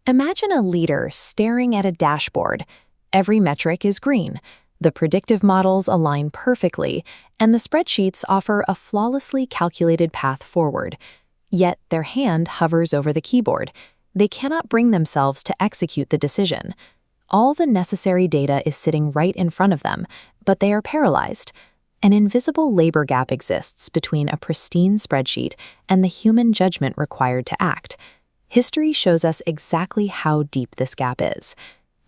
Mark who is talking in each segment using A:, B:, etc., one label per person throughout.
A: Imagine a leader staring at a dashboard. Every metric is green. The predictive models align perfectly, and the spreadsheets offer a flawlessly calculated path forward. Yet their hand hovers over the keyboard. They cannot bring themselves to execute the decision. All the necessary data is sitting right in front of them, but they are paralyzed. An invisible labor gap exists between a pristine spreadsheet and the human judgment required to act. History shows us exactly how deep this gap is.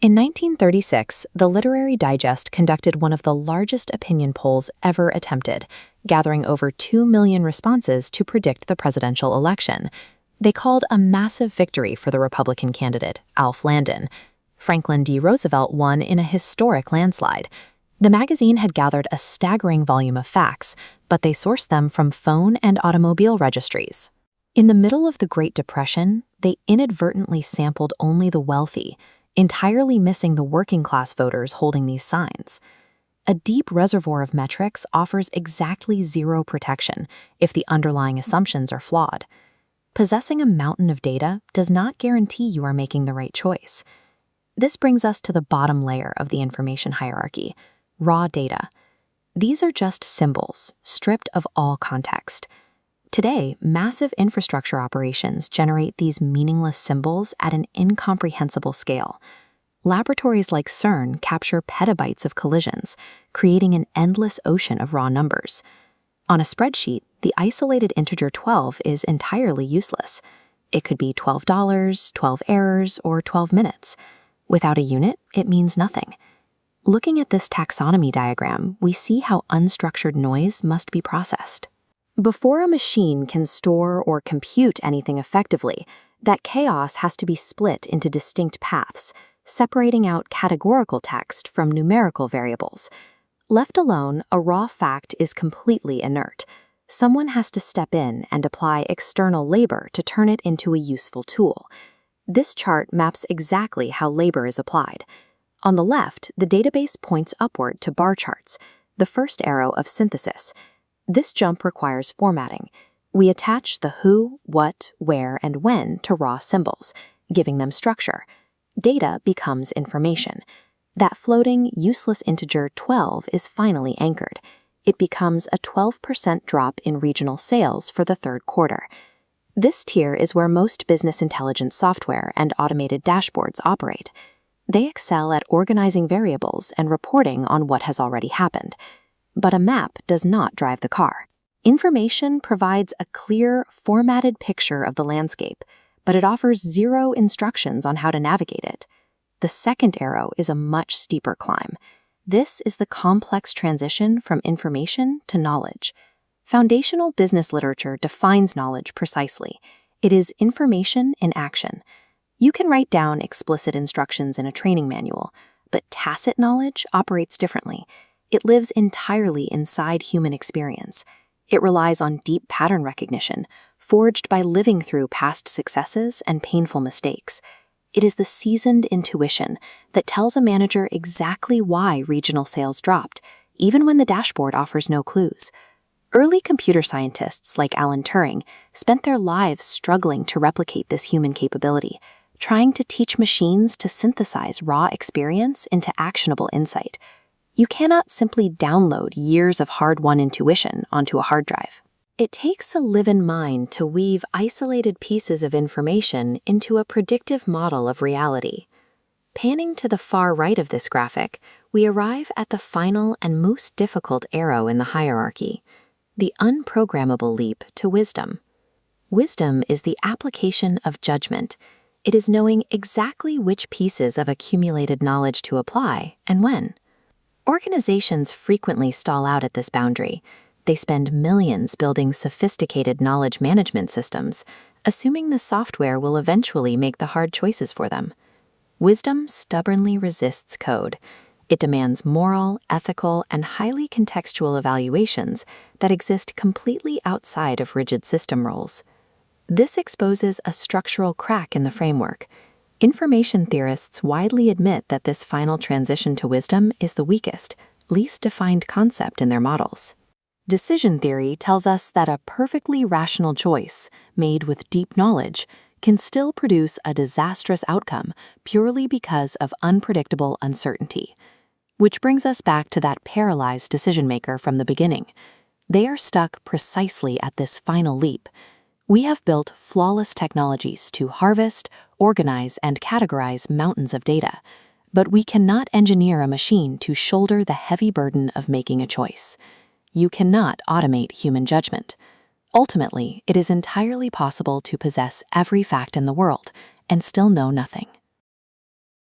A: In 1936, the Literary Digest conducted one of the largest opinion polls ever attempted, gathering over 2 million responses to predict the presidential election. They called a massive victory for the Republican candidate, Alf Landon. Franklin D. Roosevelt won in a historic landslide. The magazine had gathered a staggering volume of facts, but they sourced them from phone and automobile registries. In the middle of the Great Depression, they inadvertently sampled only the wealthy, entirely missing the working-class voters holding these signs. A deep reservoir of metrics offers exactly zero protection if the underlying assumptions are flawed. Possessing a mountain of data does not guarantee you are making the right choice. This brings us to the bottom layer of the information hierarchy, raw data. These are just symbols, stripped of all context. Today, massive infrastructure operations generate these meaningless symbols at an incomprehensible scale. Laboratories like CERN capture petabytes of collisions, creating an endless ocean of raw numbers. On a spreadsheet, the isolated integer 12 is entirely useless. It could be $12, 12 errors, or 12 minutes. Without a unit, it means nothing. Looking at this taxonomy diagram, we see how unstructured noise must be processed. Before a machine can store or compute anything effectively, that chaos has to be split into distinct paths, separating out categorical text from numerical variables. Left alone, a raw fact is completely inert. Someone has to step in and apply external labor to turn it into a useful tool. This chart maps exactly how labor is applied. On the left, the database points upward to bar charts, the first arrow of synthesis. This jump requires formatting. We attach the who, what, where, and when to raw symbols, giving them structure. Data becomes information. That floating, useless integer 12 is finally anchored. It becomes a 12% drop in regional sales for the third quarter. This tier is where most business intelligence software and automated dashboards operate. They excel at organizing variables and reporting on what has already happened. But a map does not drive the car. Information provides a clear, formatted picture of the landscape, but it offers zero instructions on how to navigate it. The second arrow is a much steeper climb. This is the complex transition from information to knowledge. Foundational business literature defines knowledge precisely. It is information in action. You can write down explicit instructions in a training manual, but tacit knowledge operates differently. It lives entirely inside human experience. It relies on deep pattern recognition, forged by living through past successes and painful mistakes. It is the seasoned intuition that tells a manager exactly why regional sales dropped, even when the dashboard offers no clues. Early computer scientists like Alan Turing spent their lives struggling to replicate this human capability, trying to teach machines to synthesize raw experience into actionable insight. You cannot simply download years of hard-won intuition onto a hard drive. It takes a live-in mind to weave isolated pieces of information into a predictive model of reality. Panning to the far right of this graphic, we arrive at the final and most difficult arrow in the hierarchy, the unprogrammable leap to wisdom. Wisdom is the application of judgment. It is knowing exactly which pieces of accumulated knowledge to apply and when. Organizations frequently stall out at this boundary. They spend millions building sophisticated knowledge management systems, assuming the software will eventually make the hard choices for them. Wisdom stubbornly resists code. It demands moral, ethical, and highly contextual evaluations that exist completely outside of rigid system roles. This exposes a structural crack in the framework. Information theorists widely admit that this final transition to wisdom is the weakest, least defined concept in their models. Decision theory tells us that a perfectly rational choice, made with deep knowledge, can still produce a disastrous outcome purely because of unpredictable uncertainty. Which brings us back to that paralyzed decision maker from the beginning. They are stuck precisely at this final leap. We have built flawless technologies to harvest, organize, and categorize mountains of data, but we cannot engineer a machine to shoulder the heavy burden of making a choice. You cannot automate human judgment. Ultimately, it is entirely possible to possess every fact in the world and still know nothing.